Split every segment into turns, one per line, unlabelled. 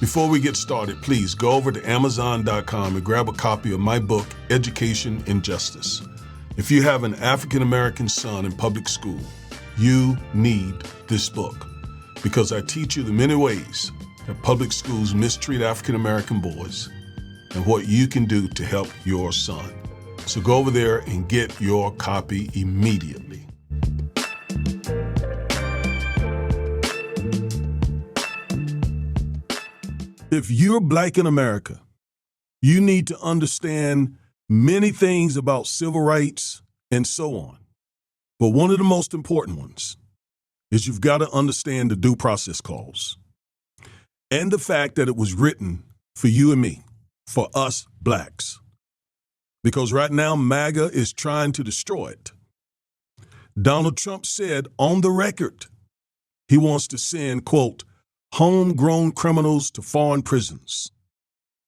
Before we get started, please go over to Amazon.com and grab a copy of my book, Education and Justice. If you have an African-American son in public school, you need this book because I teach you the many ways that public schools mistreat African-American boys and what you can do to help your son. So go over there and get your copy immediately. If you're Black in America, you need to understand many things about civil rights and so on. But one of the most important ones is you've got to understand the Due Process Clause and the fact that it was written for you and me, for us Blacks. Because right now, MAGA is trying to destroy it. Donald Trump said on the record, he wants to send, quote, homegrown criminals to foreign prisons.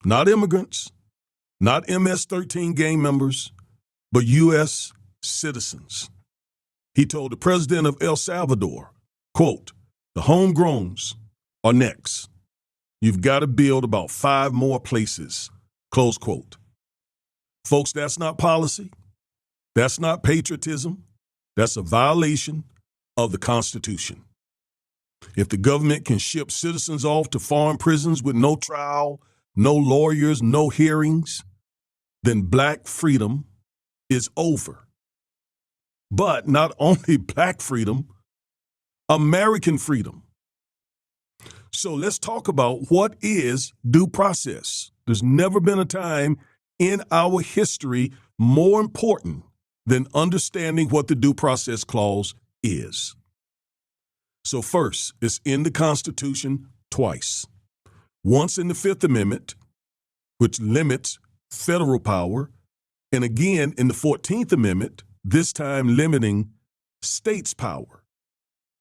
Not immigrants, not MS-13 gang members, but U.S. citizens. He told the president of El Salvador, quote, the homegrowns are next. You've got to build about 5 more places, close quote. Folks, that's not policy. That's not patriotism. That's a violation of the Constitution. If the government can ship citizens off to foreign prisons with no trial, no lawyers, no hearings, then Black freedom is over. But not only Black freedom, American freedom. So let's talk about what is due process. There's never been a time in our history more important than understanding what the Due Process Clause is. So first, it's in the Constitution twice. Once in the Fifth Amendment, which limits federal power, and again in the 14th Amendment, this time limiting states' power.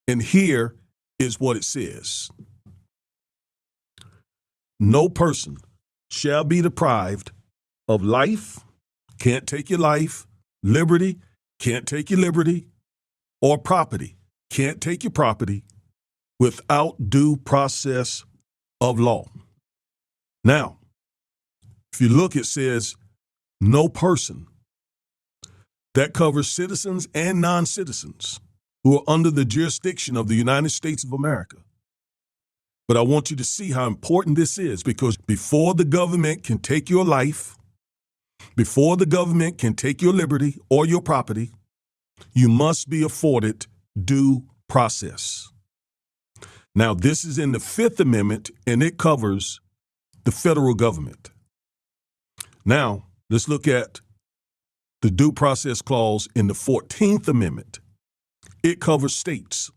And here is what it says. No person shall be deprived of life, can't take your life, liberty, can't take your liberty, or property, can't take your property, without due process of law. Now, if you look, it says no person. That covers citizens and non-citizens who are under the jurisdiction of the United States of America. But I want you to see how important this is, because before the government can take your life, before the government can take your liberty or your property, you must be afforded due process. Now, this is in the Fifth Amendment, and it covers the federal government. Now, let's look at the Due Process Clause in the 14th Amendment. It covers states.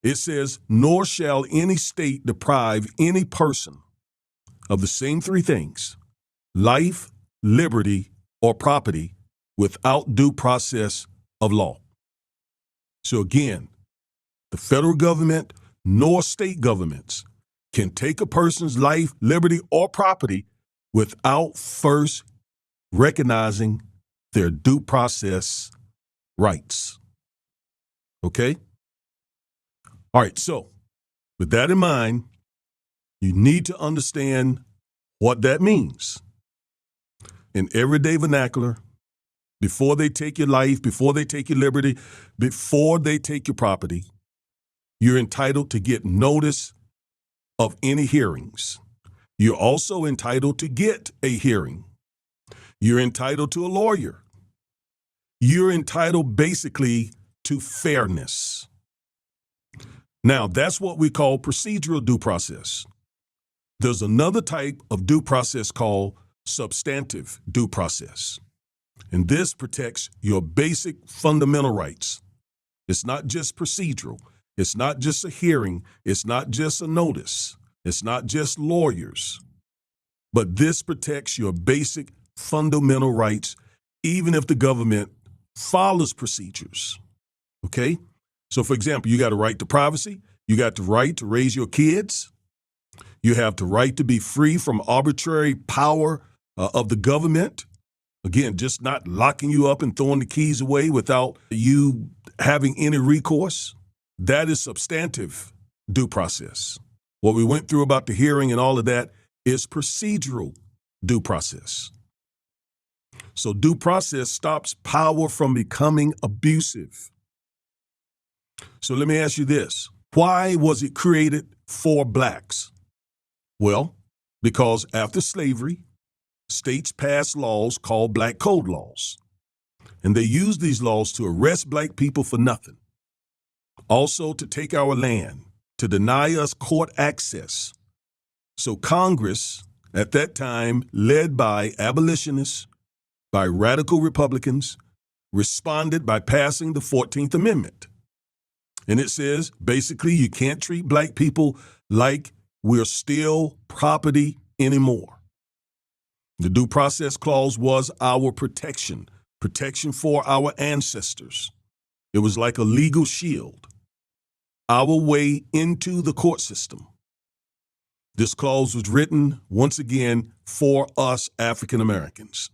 It says, nor shall any state deprive any person of the same 3 things, life, liberty, or property, without due process of law. So again, the federal government nor state governments can take a person's life, liberty, or property without first recognizing their due process rights. Okay? All right, so with that in mind, you need to understand what that means. In everyday vernacular, before they take your life, before they take your liberty, before they take your property, you're entitled to get notice of any hearings. You're also entitled to get a hearing. You're entitled to a lawyer. You're entitled basically to fairness. Now, that's what we call procedural due process. There's another type of due process called substantive due process. And this protects your basic fundamental rights. It's not just procedural. It's not just a hearing. It's not just a notice. It's not just lawyers. But this protects your basic fundamental rights, even if the government follows procedures. Okay? So, for example, you got a right to privacy. You got the right to raise your kids. You have the right to be free from arbitrary power of the government. Again, just not locking you up and throwing the keys away without you having any recourse. That is substantive due process. What we went through about the hearing and all of that is procedural due process. So due process stops power from becoming abusive. So let me ask you this. Why was it created for blacks? Well, because after slavery, states passed laws called Black Code laws. And they used these laws to arrest black people for nothing. Also to take our land, to deny us court access. So Congress, at that time, led by abolitionists, by radical Republicans, responded by passing the 14th Amendment. And it says, basically, you can't treat black people like we're still property anymore. The Due Process Clause was our protection for our ancestors. It was like a legal shield, our way into the court system. This clause was written, once again, for us African Americans.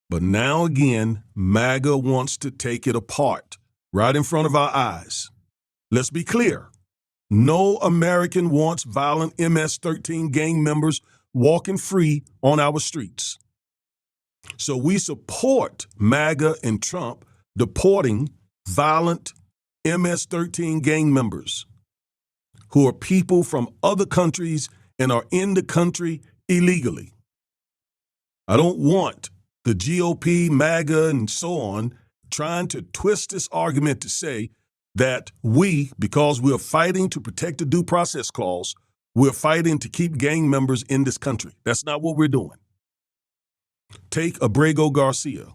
But now again, MAGA wants to take it apart, right in front of our eyes. Let's be clear. No American wants violent MS-13 gang members walking free on our streets. So we support MAGA and Trump deporting violent MS-13 gang members who are people from other countries and are in the country illegally. I don't want the GOP, MAGA, and so on trying to twist this argument to say that we, because we're fighting to protect the Due Process Clause, we're fighting to keep gang members in this country. That's not what we're doing. Take Abrego Garcia.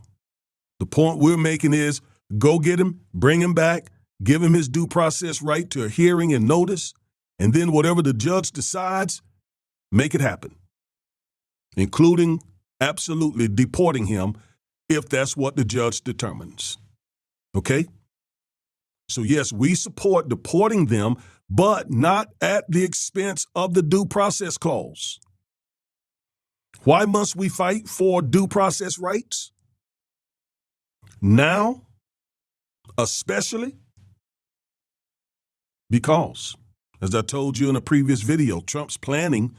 The point we're making is go get him, bring him back, give him his due process right to a hearing and notice, and then whatever the judge decides, make it happen, including absolutely deporting him if that's what the judge determines. Okay? So yes, we support deporting them, but not at the expense of the Due Process Clause. Why must we fight for due process rights? Now, especially because, as I told you in a previous video, Trump's planning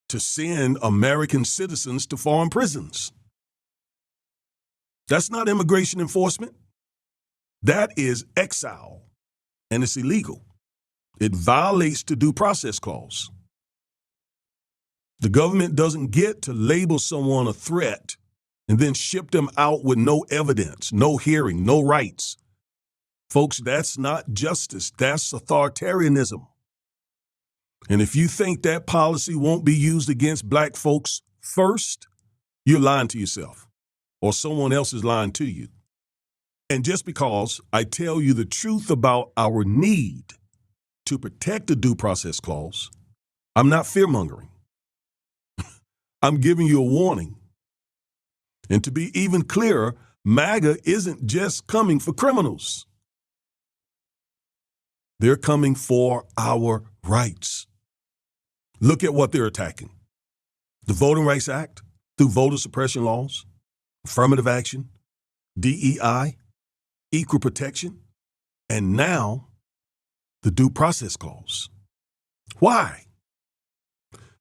to send American citizens to foreign prisons. That's not immigration enforcement. That is exile, and it's illegal. It violates the Due Process Clause. The government doesn't get to label someone a threat and then ship them out with no evidence, no hearing, no rights. Folks, that's not justice. That's authoritarianism. And if you think that policy won't be used against black folks first, you're lying to yourself, or someone else is lying to you. And just because I tell you the truth about our need to protect the Due Process Clause, I'm not fear-mongering. I'm giving you a warning. And to be even clearer, MAGA isn't just coming for criminals. They're coming for our rights. Look at what they're attacking. The Voting Rights Act through voter suppression laws, affirmative action, DEI, equal protection, and now the Due Process Clause. Why?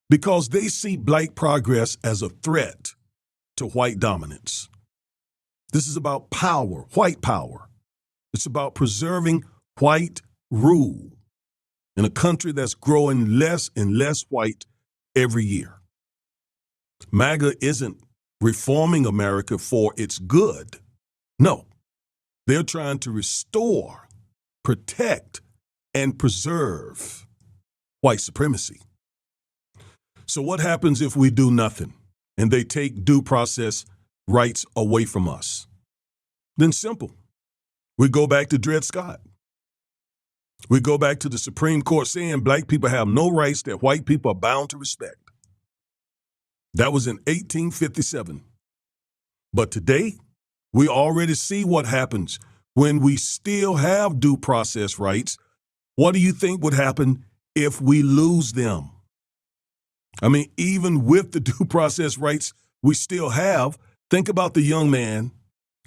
Because they see black progress as a threat to white dominance. This is about power, white power. It's about preserving white rule in a country that's growing less and less white every year. MAGA isn't reforming America for its good. No, they're trying to restore, protect, and preserve white supremacy. So what happens if we do nothing and they take due process rights away from us? Then simple. We go back to Dred Scott. We go back to the Supreme Court saying black people have no rights that white people are bound to respect. That was in 1857. But today, we already see what happens when we still have due process rights. What do you think would happen if we lose them? I mean, even with the due process rights we still have, think about the young man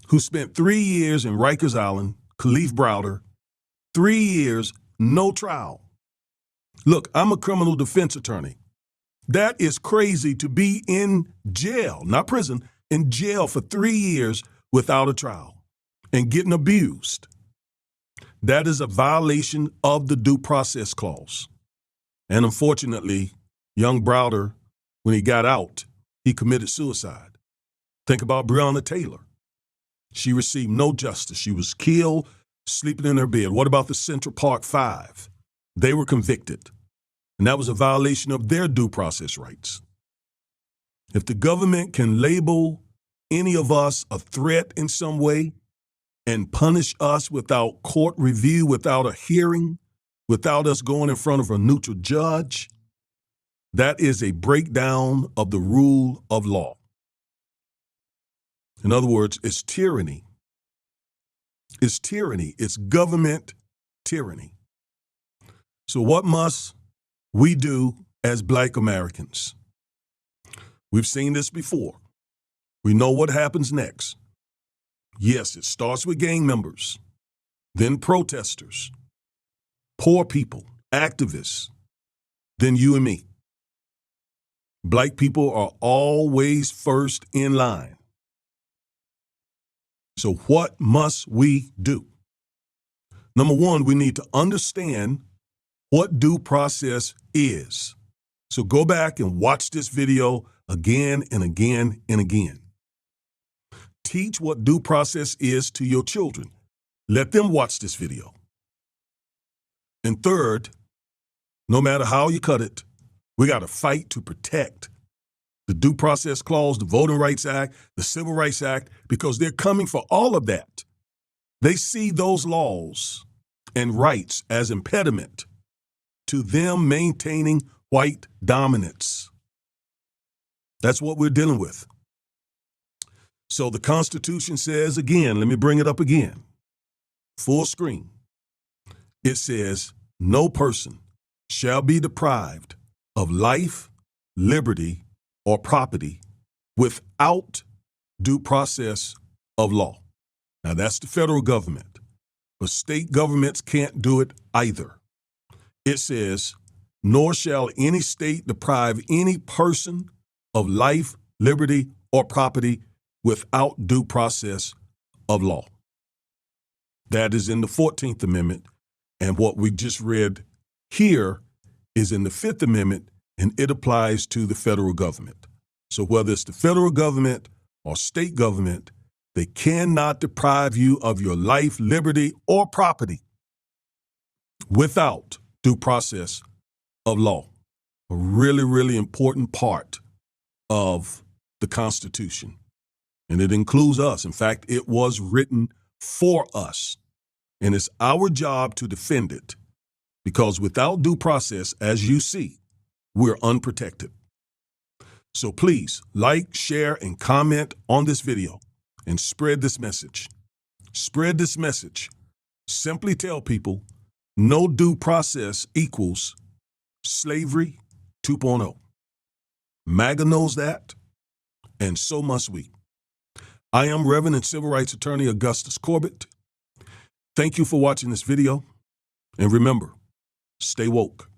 who spent 3 years in Rikers Island, Khalif Browder, 3 years, no trial. Look, I'm a criminal defense attorney. That is crazy to be in jail, not prison, in jail for 3 years without a trial and getting abused. That is a violation of the due process clause. And unfortunately, young Browder, when he got out, he committed suicide. Think about Breonna Taylor. She received no justice. She was killed sleeping in her bed. What about the Central Park Five? They were convicted. And that was a violation of their due process rights. If the government can label any of us a threat in some way and punish us without court review, without a hearing, without us going in front of a neutral judge, that is a breakdown of the rule of law. In other words, it's tyranny. It's tyranny. It's government tyranny. So what must we do as Black Americans? We've seen this before. We know what happens next. Yes, it starts with gang members, then protesters, poor people, activists, then you and me. Black people are always first in line. So what must we do? Number one, we need to understand what due process is. So go back and watch this video again and again and again. Teach what due process is to your children. Let them watch this video. And third, no matter how you cut it, we got to fight to protect the Due Process Clause, the Voting Rights Act, the Civil Rights Act, because they're coming for all of that. They see those laws and rights as impediment to them maintaining white dominance. That's what we're dealing with. So the Constitution says, again, let me bring it up again, full screen. It says, no person shall be deprived of life, liberty, or property without due process of law. Now that's the federal government, but state governments can't do it either. It says, nor shall any state deprive any person of life, liberty, or property without due process of law. That is in the 14th Amendment, and what we just read here is in the 5th Amendment, and it applies to the federal government. So whether it's the federal government or state government, they cannot deprive you of your life, liberty, or property without due process of law. A really, really important part of the Constitution. And it includes us. In fact, it was written for us. And it's our job to defend it. Because without due process, as you see, we're unprotected. So please like, share, and comment on this video and spread this message. Spread this message. Simply tell people no due process equals slavery 2.0. MAGA knows that, and so must we. I am Reverend and Civil Rights Attorney Augustus Corbett. Thank you for watching this video, and remember, stay woke.